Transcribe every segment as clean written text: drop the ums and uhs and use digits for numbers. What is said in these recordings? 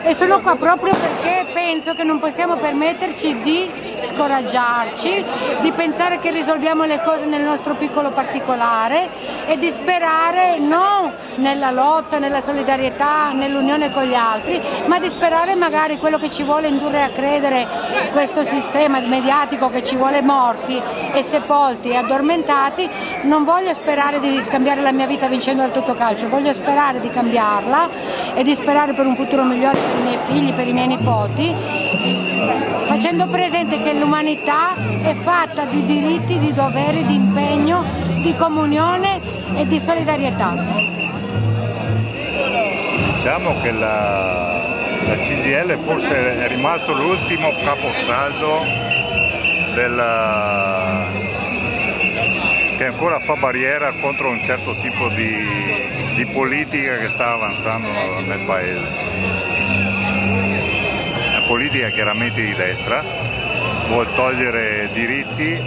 E sono qua proprio perché penso che non possiamo permetterci di scoraggiarci, di pensare che risolviamo le cose nel nostro piccolo particolare e di sperare non nella lotta, nella solidarietà, nell'unione con gli altri, ma di sperare magari quello che ci vuole indurre a credere questo sistema mediatico che ci vuole morti e sepolti e addormentati. Non voglio sperare di scambiare la mia vita vincendo al Totocalcio, voglio sperare di cambiarla e di sperare per un futuro migliore per i miei figli, per i miei nipoti, facendo presente che l'umanità è fatta di diritti, di doveri, di impegno, di comunione e di solidarietà. Diciamo che la CGIL forse è rimasto l'ultimo caposaldo che ancora fa barriera contro un certo tipo di politica che sta avanzando nel paese. Una politica chiaramente di destra, vuol togliere diritti,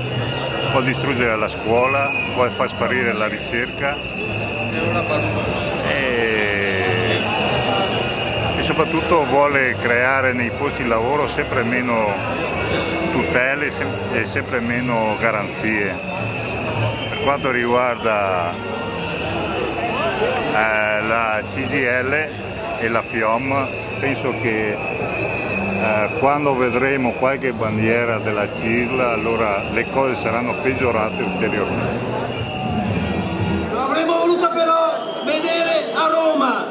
vuol distruggere la scuola, vuol far sparire la ricerca e soprattutto vuole creare nei posti di lavoro sempre meno tutele e sempre meno garanzie. Per quanto riguarda la CGIL e la FIOM, penso che quando vedremo qualche bandiera della CISL, allora le cose saranno peggiorate ulteriormente. Lo avremmo voluto però vedere a Roma,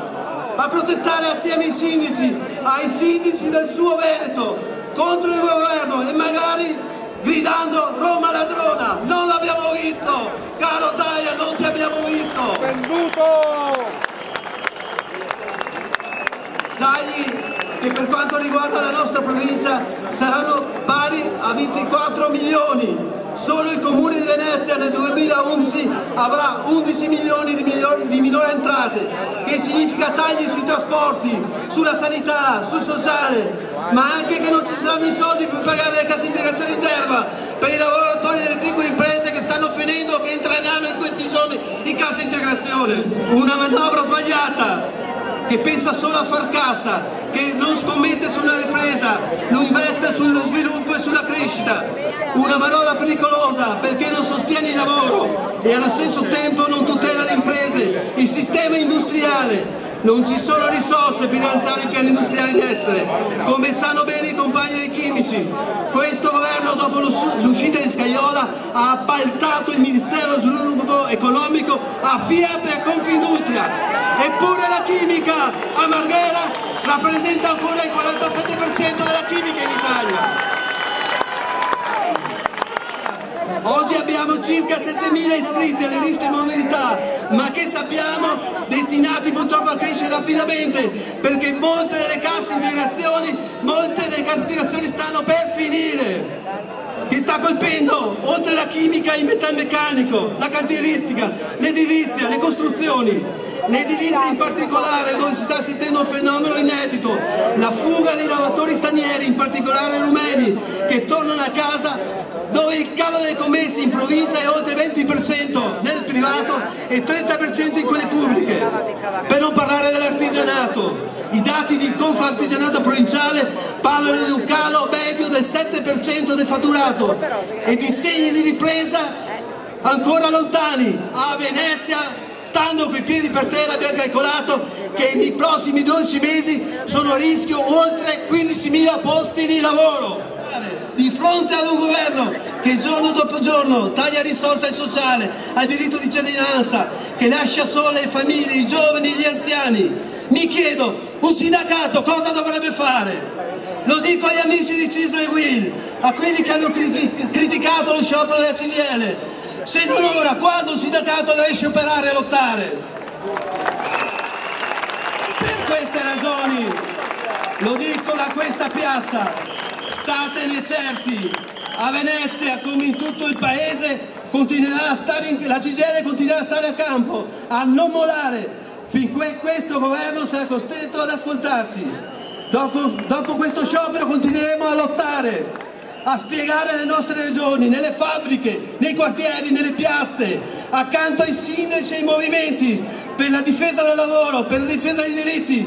a protestare assieme ai sindaci del suo Veneto, contro il governo e magari gridando Roma ladrona. Non l'abbiamo visto, caro Zaia, non ti abbiamo visto. Venduto! Tagli che per quanto riguarda la nostra provincia saranno pari a 24 milioni. Solo il Comune di Venezia nel 2011 avrà 11 milioni di minori entrate, che significa tagli sui trasporti, sulla sanità, sul sociale, ma anche che non ci saranno i soldi per pagare le casse integrazione interna per i lavoratori delle piccole imprese che stanno finendo, che entreranno in questi giorni in cassa integrazione. Una manovra sbagliata, che pensa solo a far cassa, che non scommette sulla ripresa, non investe sullo sviluppo e sulla crescita. Una manovra pericolosa perché non sostiene il lavoro e allo stesso tempo non tutela le imprese, il sistema industriale. Non ci sono risorse per lanciare i piani industriali in essere, come sanno bene i compagni dei chimici. Questo governo, dopo l'uscita di Scajola, ha appaltato il Ministero dello Sviluppo Economico a Fiat e a Confindustria. Eppure la chimica a Marghera rappresenta ancora il 47% della chimica in Italia. Oggi abbiamo circa 7.000 iscritti alle liste di mobilità, ma che sappiamo destinati purtroppo a crescere rapidamente, perché molte delle casse integrazioni stanno per finire. Che sta colpendo, oltre la chimica, il metalmeccanico, la cantieristica, l'edilizia, le costruzioni. L'edilizia in particolare, dove si sta sentendo un fenomeno inedito, la fuga dei lavoratori stranieri, in particolare rumeni, che tornano a casa, dove il calo dei commessi in provincia è oltre il 20% nel privato e 30% in quelle pubbliche. Per non parlare dell'artigianato. I dati di Confartigianato provinciale parlano di un calo medio del 7% del fatturato e di segni di ripresa ancora lontani. A Venezia, stando coi piedi per terra, abbiamo calcolato che nei prossimi 12 mesi sono a rischio oltre 15.000 posti di lavoro. Di fronte ad un governo che giorno dopo giorno taglia risorse al sociale, al diritto di cittadinanza, che lascia sole le famiglie, i giovani e gli anziani, mi chiedo, un sindacato cosa dovrebbe fare? Lo dico agli amici di CISL e UIL, a quelli che hanno criticato lo sciopero della CGIL. Se non ora, quando un sindacato deve scioperare e lottare? Per queste ragioni, lo dico da questa piazza, statene certi, a Venezia come in tutto il paese la CGIL continuerà a stare a campo, a non mollare, finché questo governo sarà costretto ad ascoltarci. Dopo questo sciopero continueremo a lottare, a spiegare alle nostre regioni, nelle fabbriche, nei quartieri, nelle piazze, accanto ai sindaci e ai movimenti per la difesa del lavoro, per la difesa dei diritti,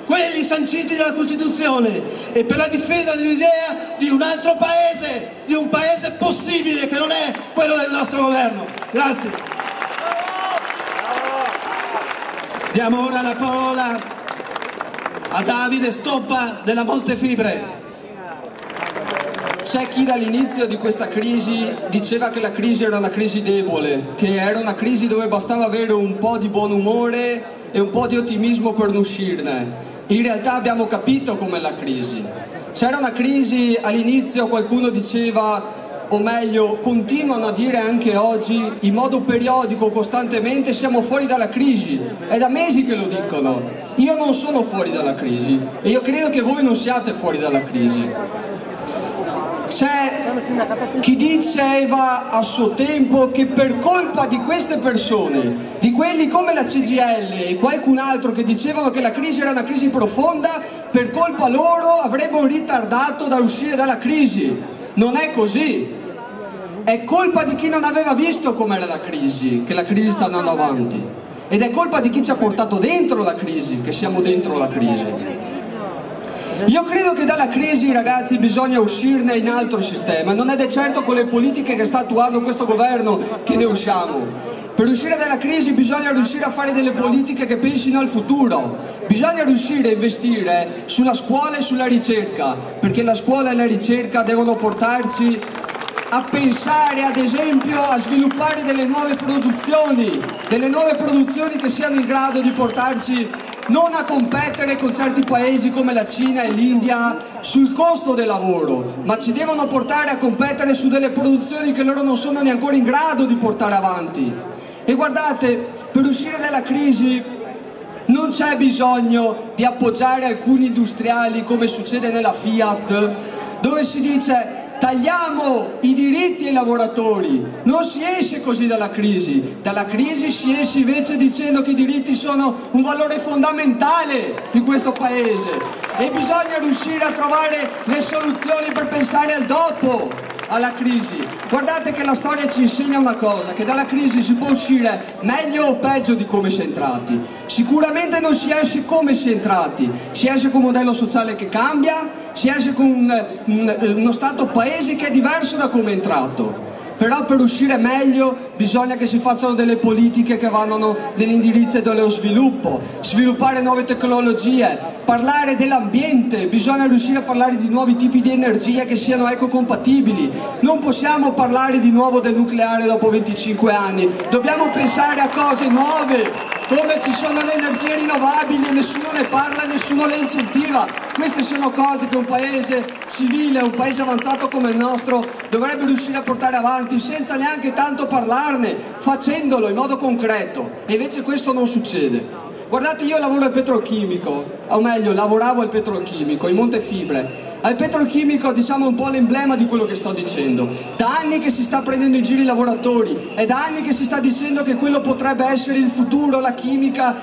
quelli sanciti dalla Costituzione, e per la difesa dell'idea di un altro paese, di un paese possibile che non è quello del nostro governo. Grazie. Diamo ora la parola a Davide Stoppa della Montefibre. C'è chi dall'inizio di questa crisi diceva che la crisi era una crisi debole, che era una crisi dove bastava avere un po' di buon umore e un po' di ottimismo per non uscirne. In realtà abbiamo capito com'è la crisi. C'era una crisi all'inizio, qualcuno diceva, o meglio, continuano a dire anche oggi, in modo periodico, costantemente, siamo fuori dalla crisi. È da mesi che lo dicono. Io non sono fuori dalla crisi e io credo che voi non siate fuori dalla crisi. C'è chi diceva a suo tempo che per colpa di queste persone, di quelli come la CGIL e qualcun altro che dicevano che la crisi era una crisi profonda, per colpa loro avremmo ritardato da uscire dalla crisi. Non è così. È colpa di chi non aveva visto com'era la crisi, che la crisi sta andando avanti. Ed è colpa di chi ci ha portato dentro la crisi, che siamo dentro la crisi. Io credo che dalla crisi, ragazzi, bisogna uscirne in altro sistema. Non è di certo con le politiche che sta attuando questo governo che ne usciamo. Per uscire dalla crisi bisogna riuscire a fare delle politiche che pensino al futuro. Bisogna riuscire a investire sulla scuola e sulla ricerca, perché la scuola e la ricerca devono portarci a pensare, ad esempio, a sviluppare delle nuove produzioni che siano in grado di portarci non a competere con certi paesi come la Cina e l'India sul costo del lavoro, ma ci devono portare a competere su delle produzioni che loro non sono neanche in grado di portare avanti. E guardate, per uscire dalla crisi non c'è bisogno di appoggiare alcuni industriali come succede nella Fiat, dove si dice tagliamo i diritti ai lavoratori. Non si esce così dalla crisi. Dalla crisi si esce invece dicendo che i diritti sono un valore fondamentale di questo paese e bisogna riuscire a trovare le soluzioni per pensare al dopo, alla crisi. Guardate che la storia ci insegna una cosa, che dalla crisi si può uscire meglio o peggio di come si è entrati. Sicuramente non si esce come si è entrati, si esce con un modello sociale che cambia, si esce con uno stato paese che è diverso da come è entrato. Però per uscire meglio bisogna che si facciano delle politiche che vanno nell'indirizzo dello sviluppo, sviluppare nuove tecnologie, parlare dell'ambiente, bisogna riuscire a parlare di nuovi tipi di energia che siano ecocompatibili. Non possiamo parlare di nuovo del nucleare dopo 25 anni, dobbiamo pensare a cose nuove, come ci sono le energie rinnovabili, nessuno ne parla, nessuno le incentiva. Queste sono cose che un paese civile, un paese avanzato come il nostro dovrebbe riuscire a portare avanti senza neanche tanto parlarne, facendolo in modo concreto, e invece questo non succede. Guardate, io lavoro al petrolchimico, o meglio lavoravo al petrolchimico in Montefibre. Al petrolchimico, diciamo, un po' l'emblema di quello che sto dicendo. Da anni che si sta prendendo in giro i lavoratori, è da anni che si sta dicendo che quello potrebbe essere il futuro, la chimica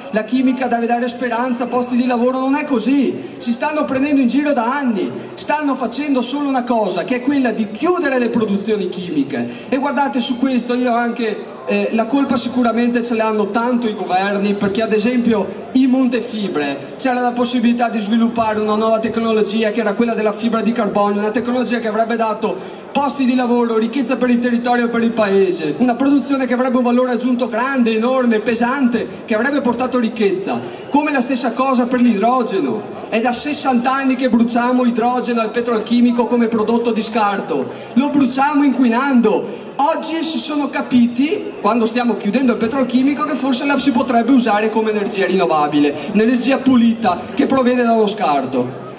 deve dare speranza, posti di lavoro. Non è così, ci stanno prendendo in giro da anni, stanno facendo solo una cosa, che è quella di chiudere le produzioni chimiche. E guardate, su questo io anche la colpa sicuramente ce l'hanno tanto i governi, perché ad esempio in Montefibre c'era la possibilità di sviluppare una nuova tecnologia che era quella della fibra di carbonio, una tecnologia che avrebbe dato posti di lavoro, ricchezza per il territorio e per il paese, una produzione che avrebbe un valore aggiunto grande, enorme, pesante, che avrebbe portato ricchezza. Come la stessa cosa per l'idrogeno. È da 60 anni che bruciamo idrogeno al petrolchimico come prodotto di scarto, lo bruciamo inquinando. Oggi si sono capiti, quando stiamo chiudendo il petrolchimico, che forse la si potrebbe usare come energia rinnovabile, un'energia pulita che proviene dallo scarto.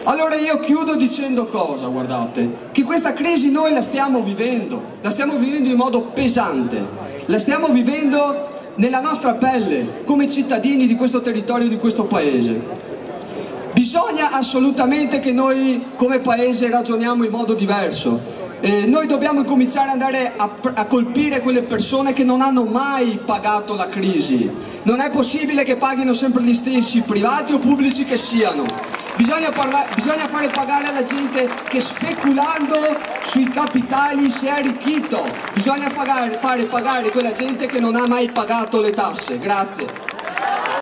Allora io chiudo dicendo cosa, guardate, che questa crisi noi la stiamo vivendo in modo pesante, la stiamo vivendo nella nostra pelle, come cittadini di questo territorio, di questo paese. Bisogna assolutamente che noi come paese ragioniamo in modo diverso. Noi dobbiamo cominciare ad andare a colpire quelle persone che non hanno mai pagato la crisi. Non è possibile che paghino sempre gli stessi, privati o pubblici che siano. Bisogna fare pagare alla gente che speculando sui capitali si è arricchito. Bisogna fare pagare quella gente che non ha mai pagato le tasse. Grazie.